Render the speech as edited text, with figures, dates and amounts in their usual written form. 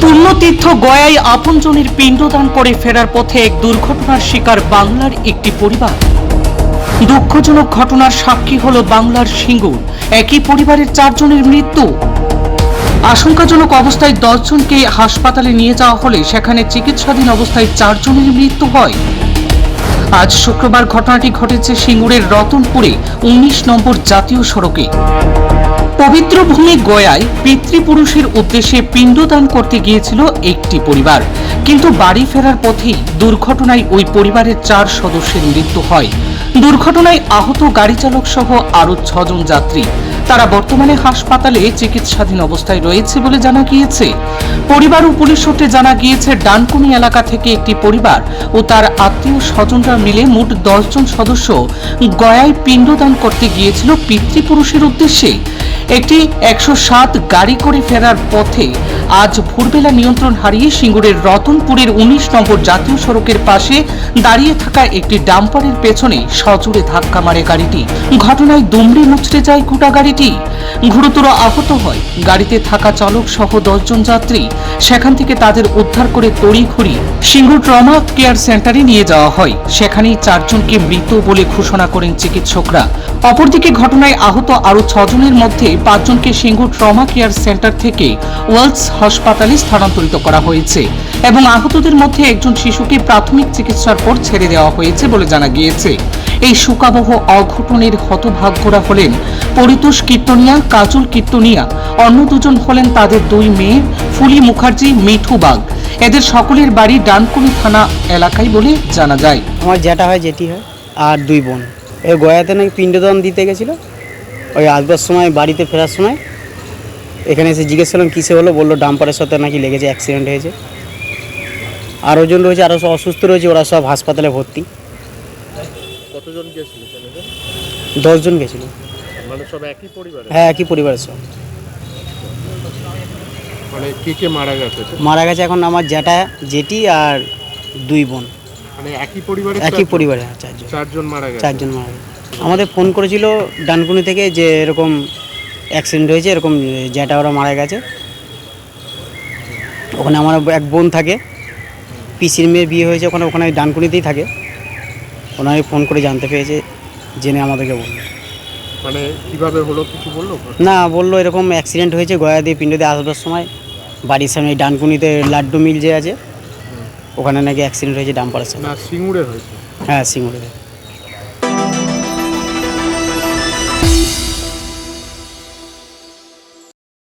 পুণ্যতীর্থ গয়ায় আপনজনের পিণ্ডদান করে ফেরার পথে এক দুর্ঘটনার শিকার বাংলার একটি পরিবার। দুঃখজনক ঘটনার সাক্ষী হলো বাংলার সিঙ্গুর। একই পরিবারের 4 জনের মৃত্যু। আশঙ্কাজনক অবস্থায় 10 জনকে হাসপাতালে নিয়ে যাওয়া হলে সেখানে চিকিৎসাধীন অবস্থায় 4 জনের মৃত্যু হয়। আজ শুক্রবার ঘটনাটি ঘটেছে সিঙ্গুরের রতনপুরে 19 নম্বর জাতীয় সড়কে। পবিত্র ভূমি গয়ায় পিতৃপুরুষের উদ্দেশ্যে পিণ্ডদান করতে গিয়েছিল একটি পরিবার, কিন্তু বাড়ি ফেরার পথেই দুর্ঘটনায় ওই পরিবারের 4 সদস্যের মৃত্যু হয়। দুর্ঘটনায় আহত গাড়ি চালক সহ আরো 6 জন যাত্রী। তারা বর্তমানে হাসপাতালে চিকিৎসাধীন অবস্থায় রয়েছে বলে জানা গিয়েছে। পরিবার ও পুলিশ সূত্রে জানা গিয়েছে, ডানকুনি এলাকা থেকে একটি পরিবার ও তার আত্মীয় স্বজনরা মিলে মোট 10 জন সদস্য গয়ায় পিণ্ডদান করতে গিয়েছিল পিতৃপুরুষের উদ্দেশ্যে। একটি 107 গাড়ি করে ফেরার পথে আজ ভোরবেলা নিয়ন্ত্রণ হারিয়ে সিঙ্গুরের রতনপুরের 19 নম্বর জাতীয় সড়কের পাশে দাঁড়িয়ে থাকা একটি ডাম্পারের পেছনে সজোরে ধাক্কা মারে গাড়িটি। ঘটনায় দুমড়ে মুচড়ে যায় গোটা গাড়িটি। গুরুতর আহত হয় গাড়িতে থাকা চালক সহ 10 জন যাত্রী। সেখান থেকে তাদের উদ্ধার করে তড়িঘড়ি সিঙ্গুর ট্রমা কেয়ার সেন্টারে নিয়ে যাওয়া হয়। সেখানেই 4 জনকে মৃত বলে ঘোষণা করেন চিকিৎসকরা। অপরদিকে ঘটনায় আহত আরো 6 জনের মধ্যে 5 জনকে সিঙ্গুর ট্রমা কেয়ার সেন্টার থেকে ওয়ালস হাসপাতালে স্থানান্তরিত করা হয়েছে এবং আহতদের মধ্যে একজন শিশুকে প্রাথমিক চিকিৎসার পর ছেড়ে দেওয়া হয়েছে বলে জানা গিয়েছে। এই শোকাবহ অঘটনের হতভাগ্যরা হলেন পরিতোষ কীর্তনিয়া, কাজল কীর্তনিয়া। অন্য 2 জন হলেন তাদের 2 মেয়ে, ফুলি মুখার্জি, মিঠু বাগ। এদের সকলের বাড়ি ডানকুনি থানা এলাকায় বলে জানা যায়। আমার জ্যাঠা হয়, জেঠি হয়, আর 2 বোন। এই গয়াতে নাকি পিণ্ডদান দিতে গেছিল। ওই আসবার সময়, বাড়িতে ফেরার সময় এখানে এসে জিজ্ঞেস করলাম কিসে হলো, বললো ডাম্পারের সাথে নাকি লেগেছে, অ্যাক্সিডেন্ট হয়েছে। আরও জন রয়েছে, আরও সব অসুস্থ রয়েছে, ওরা সব হাসপাতালে ভর্তি। কতজন গেছিল? 10 জন গেছিল। মানে সব একই পরিবারে? হ্যাঁ, একই পরিবারের সব। মানে কে মারা গেছে? মারা গেছে এখন আমার জ্যাঠা, জেঠি আর 2 বোন। মানে একই পরিবারে? একই পরিবারে 4 জন মারা গেছে। 4 জন মারা গেছে। আমাদের ফোন করেছিল ডানকুনি থেকে যে এরকম অ্যাক্সিডেন্ট হয়েছে, এরকম জ্যাঠা ওরা মারা গেছে। ওখানে আমার এক বোন থাকে, পিসির মেয়ের বিয়ে হয়েছে ওখানে ডানকুনিতেই থাকে। ওনাকে ফোন করে জানতে পেরেছে, জেনে আমাদেরকে বললো। মানে কিভাবে হলো কিছু বললো না? বললো এরকম অ্যাক্সিডেন্ট হয়েছে গয়া দিয়ে পিণ্ড দিয়ে আসবার সময় বাড়ির সামনে ডানকুনিতে লাড্ডু মিল যে আছে, ওখানে নাকি অ্যাক্সিডেন্ট হয়েছে ডাম্পারের সাথে। না, সিঙ্গুরে হয়েছে? হ্যাঁ, সিঙ্গুরে।